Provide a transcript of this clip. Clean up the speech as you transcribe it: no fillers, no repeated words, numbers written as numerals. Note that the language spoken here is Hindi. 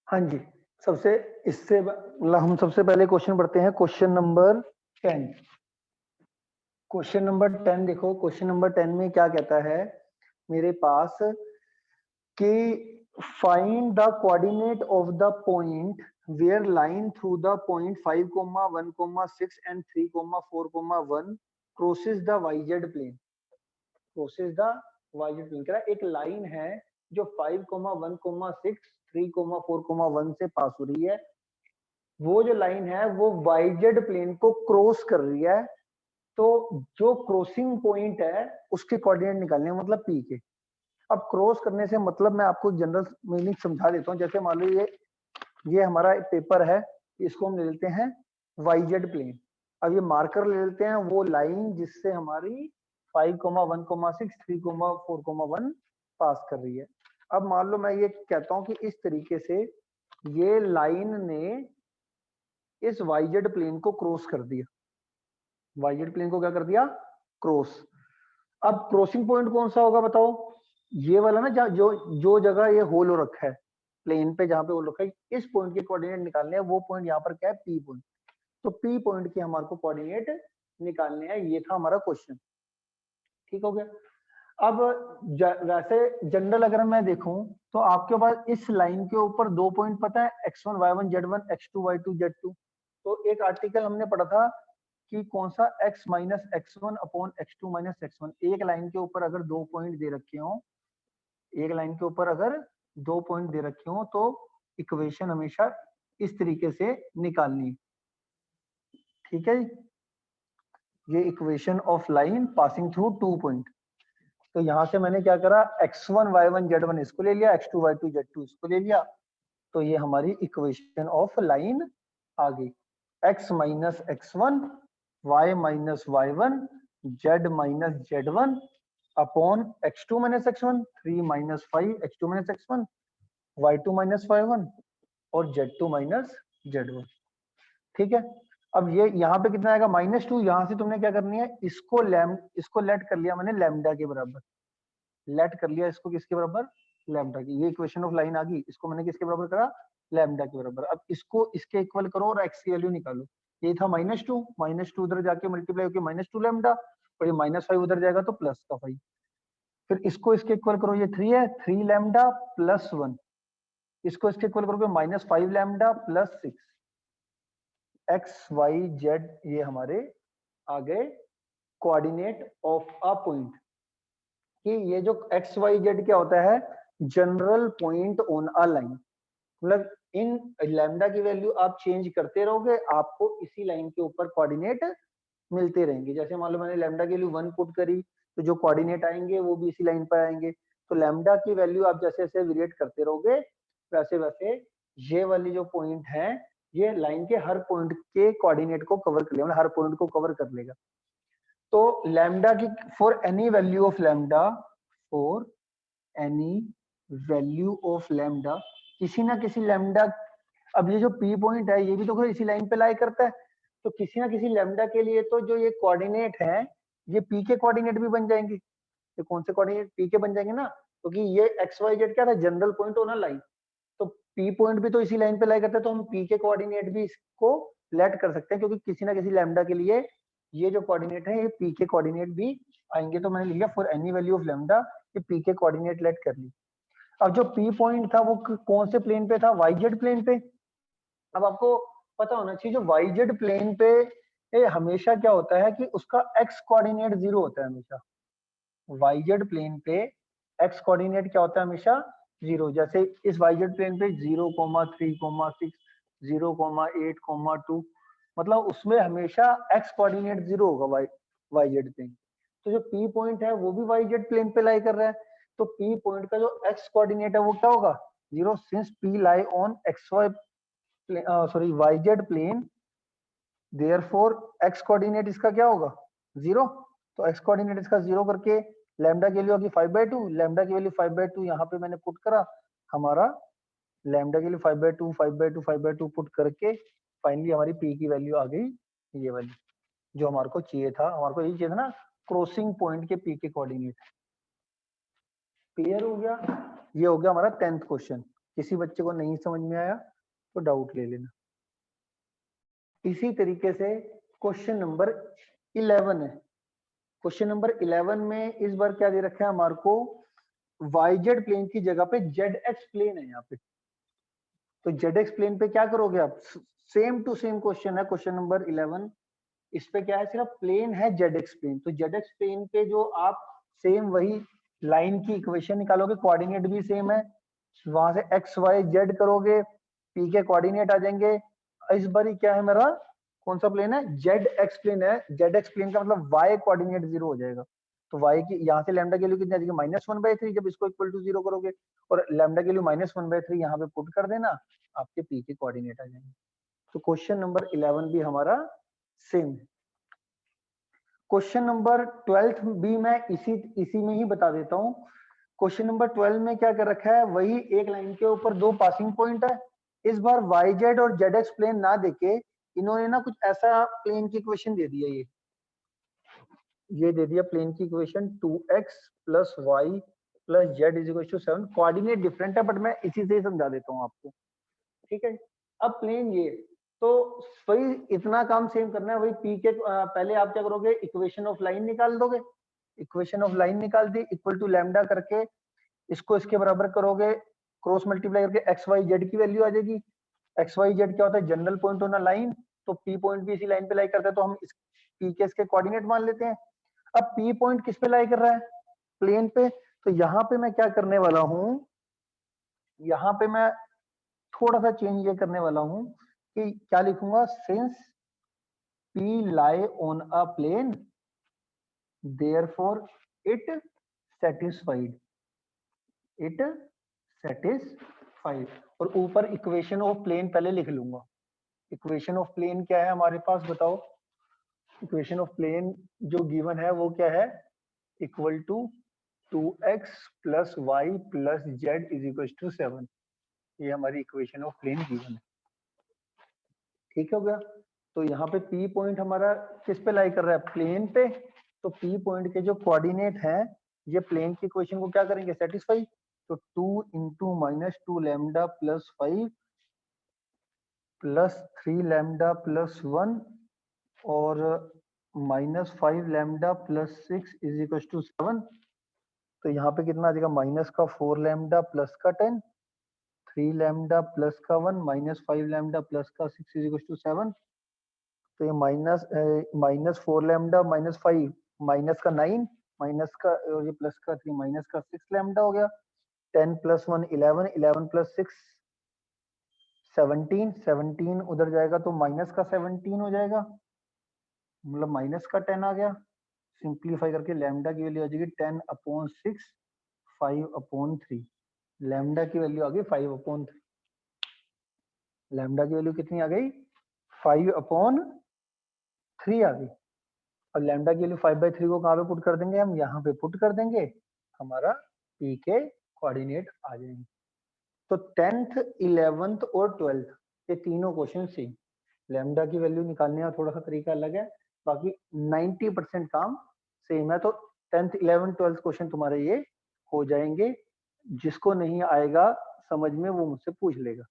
हाँ जी, सबसे इससे हम सबसे पहले क्वेश्चन पढ़ते हैं, क्वेश्चन नंबर 10। क्वेश्चन नंबर 10 देखो, क्वेश्चन नंबर 10 में क्या कहता है मेरे पास कि find the coordinate of the point where line through the point 5, 1, 6 and 3, 4, 1 crosses the YZ plane. Crosses the YZ plane, कह रहा है एक लाइन है जो 5, 1, 6, 3, 4, 1 से पास हो रही है। वो जो लाइन है वो वाईजेड प्लेन को क्रॉस कर रही है, तो जो क्रॉसिंग पॉइंट है उसके कोऑर्डिनेट निकालने हैं, मतलब पी के। अब क्रॉस करने से मतलब मैं आपको जनरल मीनिंग समझा देता हूँ। जैसे मान लो ये हमारा एक पेपर है, इसको हम ले लेते हैं वाईजेड प्लेन। अब ये मार्कर ले लेते हैं, वो लाइन जिससे हमारी 5, 1, 6, 3, 4, 1 पास कर रही है। अब मान लो मैं ये कहता हूं कि इस तरीके से ये लाइन ने इस वाईजेड प्लेन को क्रॉस कर दिया। वाईजेड प्लेन को क्या कर दिया? क्रॉस। अब क्रॉसिंग पॉइंट कौन सा होगा बताओ? ये वाला ना, जो जो जगह ये होल हो रखा है प्लेन पे, जहां पे होल रखा है, इस पॉइंट के कोऑर्डिनेट निकालने हैं। वो पॉइंट यहाँ पर क्या है? P point. तो पी पॉइंट के हमारे को कोऑर्डिनेट निकालने हैं। ये था हमारा क्वेश्चन। ठीक हो गया। अब वैसे जनरल अगर मैं देखूं तो आपके पास इस लाइन के ऊपर दो पॉइंट पता है, x1 y1 z1, x2 y2 z2। तो एक आर्टिकल हमने पढ़ा था कि कौन सा, x minus x1 upon x2 minus x1। एक लाइन के ऊपर अगर दो पॉइंट दे रखे हो, एक लाइन के ऊपर अगर दो पॉइंट दे रखे हो तो इक्वेशन हमेशा इस तरीके से निकालनी। ठीक है जी, ये equation of line passing through two point. तो यहां से मैंने क्या करा, x1 y1 z1 इसको ले लिया, x2 y2 z2 इसको ले लिया। तो ये हमारी इक्वेशन ऑफ लाइन आ गई। x minus x1, y minus y1, z minus z1 upon x2 minus x1, 3 minus 5 x2 minus x1, y2 minus y1 और z2 माइनस z1। ठीक है। अब ये यहाँ पे कितना आएगा? -2। यहां से तुमने क्या करनी है, इसको लेट कर लिया मैंने लैम्डा के बराबर। लेट कर लिया इसको किसके बराबर? लैम्डा की। ये इक्वेशन ऑफ लाइन आ गई, इसको मैंने किसके बराबर करा? लैम्डा के बराबर। अब इसको इसके इक्वल करो और एक्स की वैल्यू निकालो। ये था -2 उधर जाके मल्टीप्लाई होकर -2 लैम्डा, और ये -5 उधर जाएगा तो प्लस का 5। फिर इसको इसके इक्वल करो, ये 3 है, 3 लैम्डा प्लस 1। इसको इसके इक्वल करोगे -5 lambda plus 6। X Y Z ये हमारे आ गए कोऑर्डिनेट ऑफ अ पॉइंट। कि ये जो एक्स वाई जेड क्या होता है? General point on a line. मतलब इन लैम्डा की वैल्यू आप चेंज करते रहोगे, आपको इसी लाइन के ऊपर कोऑर्डिनेट मिलते रहेंगे। जैसे मान लो मैंने लैम्डा की वैल्यू 1 पुट करी, तो जो कोऑर्डिनेट आएंगे वो भी इसी लाइन पर आएंगे। तो लैम्डा की वैल्यू आप जैसे जैसे वेरिएट करते रहोगे, वैसे वैसे ये वाली जो पॉइंट है, ये लाइन के हर पॉइंट के कोऑर्डिनेट को कवर कर लेगा, मतलब हर पॉइंट को कवर कर लेगा। तो लैम्डा की for any value of lambda, for any value of lambda, किसी ना किसी लैम्डा। अब ये जो पी पॉइंट है ये भी तो इसी लाइन पे लाई करता है, तो किसी ना किसी लैम्डा के लिए तो जो ये कोऑर्डिनेट है ये पी के कोऑर्डिनेट भी बन जाएंगे। ये कौन से कोऑर्डिनेट? पी के बन जाएंगे ना, क्योंकि ये एक्स वाई जेड क्या था? General point on a line. तो पी पॉइंट भी तो इसी लाइन पे लाई करता है, तो हम पी के कोऑर्डिनेट भी इसको लेट कर सकते हैं, क्योंकि किसी ना किसी लैम्डा के लिए ये जो कोऑर्डिनेट है ये पी के कोऑर्डिनेट भी आएंगे। तो मैंने लिखा for any value of lambda, ये पी के कोऑर्डिनेट लेट कर ली। अब जो पी पॉइंट था वो कौन से प्लेन पे था? वाईजेड प्लेन पे। अब आपको पता होना चाहिए जो वाईजेड प्लेन पे हमेशा क्या होता है कि उसका एक्स कोऑर्डिनेट 0 होता है हमेशा। वाईजेड प्लेन पे एक्स कोऑर्डिनेट क्या होता है? हमेशा 0। जैसे इस वाईजेड प्लेन पे 0,3,6, 0,8,2, मतलब उसमें हमेशा एक्स कोऑर्डिनेट 0 होगा वाईजेड प्लेन। तो जो पी पॉइंट है वो भी वाईजेड प्लेन पे लाई कर रहा है, तो पी पॉइंट का जो एक्स कोऑर्डिनेट है वो क्या होगा? 0, since P lie on X Y sorry YZ plane, therefore X coordinate इसका क्या होगा? 0। तो एक्स कोऑर्डिनेट इसका 0 करके लैम्डा की वैल्यू होगी 5/2। लैम्डा की वैल्यू 5/2 यहाँ पे मैंने पुट करा, हमारा लैम्डा की वैल्यू 5/2 5/2 5/2 पुट करके फाइनली हमारी पी की वैल्यू आ गई ये वाली, जो हमारे को चाहिए था। हमारे को यही चाहिए था ना, क्रॉसिंग पॉइंट के पी के कोऑर्डिनेट। क्लियर हो गया? ये हो गया हमारा 10th क्वेश्चन। किसी बच्चे को नहीं समझ में आया तो डाउट ले लेना। इसी तरीके से क्वेश्चन नंबर 11 है। क्वेश्चन नंबर 11 में इस बार क्या दे रखा है हमारे को, YZ प्लेन की जगह पे ZX प्लेन है यहाँ पे। तो ZX प्लेन पे क्या करोगे आप, सेम टू सेम क्वेश्चन है क्वेश्चन नंबर 11। इस पे क्या है, सिर्फ प्लेन है ZX प्लेन। तो ZX प्लेन पे जो आप सेम वही लाइन की इक्वेशन निकालोगे, कोऑर्डिनेट भी सेम है, वहां से x y z करोगे, p के कोऑर्डिनेट आ जाएंगे। इस बार क्या है मेरा, कौन सा प्लेन है, ZX प्लेन है। ZX प्लेन का मतलब y कोऑर्डिनेट 0 हो जाएगा। तो y की यहाँ से लैम्डा की वैल्यू कितनी आ जाएगी, -1/3 जब इसको इक्वल टू 0 करोगे, और लैम्डा की वैल्यू -1/3 यहाँ पे पुट कर देना, आपके p के कोऑर्डिनेट आ जाएंगे। तो क्वेश्चन नंबर 11 भी हमारा सेम है। क्वेश्चन नंबर 12 भी मैं इसी में ही बता देता हूँ। क्वेश्चन नंबर 12 में क्या कर रखा है, वही एक लाइन के ऊपर दो पासिंग पॉइंट है। इस बार YZ और ZX प्लेन ना देके इन्होंने ना कुछ ऐसा प्लेन की इक्वेशन दे दिया, ये दे दिया प्लेन की equation 2x + y + z = 7। Coordinate different है बट मैं इसी से ही समझा देता हूँ आपको, ठीक है। अब प्लेन ये, तो वही इतना काम सेम करना है, वही p के पहले आप क्या करोगे, इक्वेशन ऑफ लाइन निकाल दोगे। इक्वेशन ऑफ लाइन निकाल दी, इक्वल टू लैम्डा करके इसको इसके बराबर करोगे, क्रॉस मल्टीप्लाई करके x y z की वैल्यू आ जाएगी। x y z क्या होता है, general point on a line, तो p पॉइंट भी इसी लाइन पे लाई करता है, तो हम इस p के इसके कोऑर्डिनेट मान लेते हैं। अब p पॉइंट किस पे लाई कर रहा है, प्लेन पे। तो यहाँ पे मैं क्या करने वाला हूँ, यहाँ पे मैं थोड़ा सा चेंज ये करने वाला हूँ कि क्या लिखूंगा, since p lie on a plane therefore it satisfied, it satisfied। और ऊपर इक्वेशन ऑफ प्लेन पहले लिख लूंगा। इक्वेशन ऑफ प्लेन क्या है हमारे पास, बताओ। इक्वेशन ऑफ प्लेन जो गिवन है वो क्या है, equal to 2x + y + z = 7। ये हमारी इक्वेशन ऑफ प्लेन गिवन है, ठीक हो गया। तो यहाँ पे P पॉइंट हमारा किस पे लाई कर रहा है, प्लेन पे। तो P पॉइंट के जो कोऑर्डिनेट हैं ये प्लेन की इक्वेशन को क्या करेंगे, सेटिस्फाई। तो 2 × -2 लैम्डा + 5 + 3 लैम्डा + 1 और -5 लैम्डा + 6 = 7। तो यहाँ पे कितना आ जाएगा, -4 लैम्डा + 10, 3 लैम्डा + 1 -5 लैम्डा + 6 = 7। तो ये -4 लैम्डा -5 -9 और ये +3 -6 लैम्डा हो गया। 10 + 1 11, 11 + 6 17, 17 उधर जाएगा तो -17 हो जाएगा, मतलब -10 आ गया। सिंप्लीफाई करके लैम्डा की वैल्यू आ जाएगी 10/6 5/3। लैम्डा की वैल्यू आ गई 5/3। लैम्डा की वैल्यू कितनी आ गई, 5/3 आ गई। और लैम्डा की वैल्यू 5/3 को कहाँ पे पुट कर देंगे, हम यहाँ पे पुट कर देंगे, हमारा p के कोऑर्डिनेट आ जाएंगे। तो 10th 11th और 12th ये तीनों क्वेश्चन सेम। लैम्डा की वैल्यू निकालने का थोड़ा सा तरीका अलग है, बाकी 90% काम सेम है। तो 10th 11th 12th क्वेश्चन तुम्हारे ये हो जाएंगे। जिसको नहीं आएगा समझ में वो मुझसे पूछ लेगा।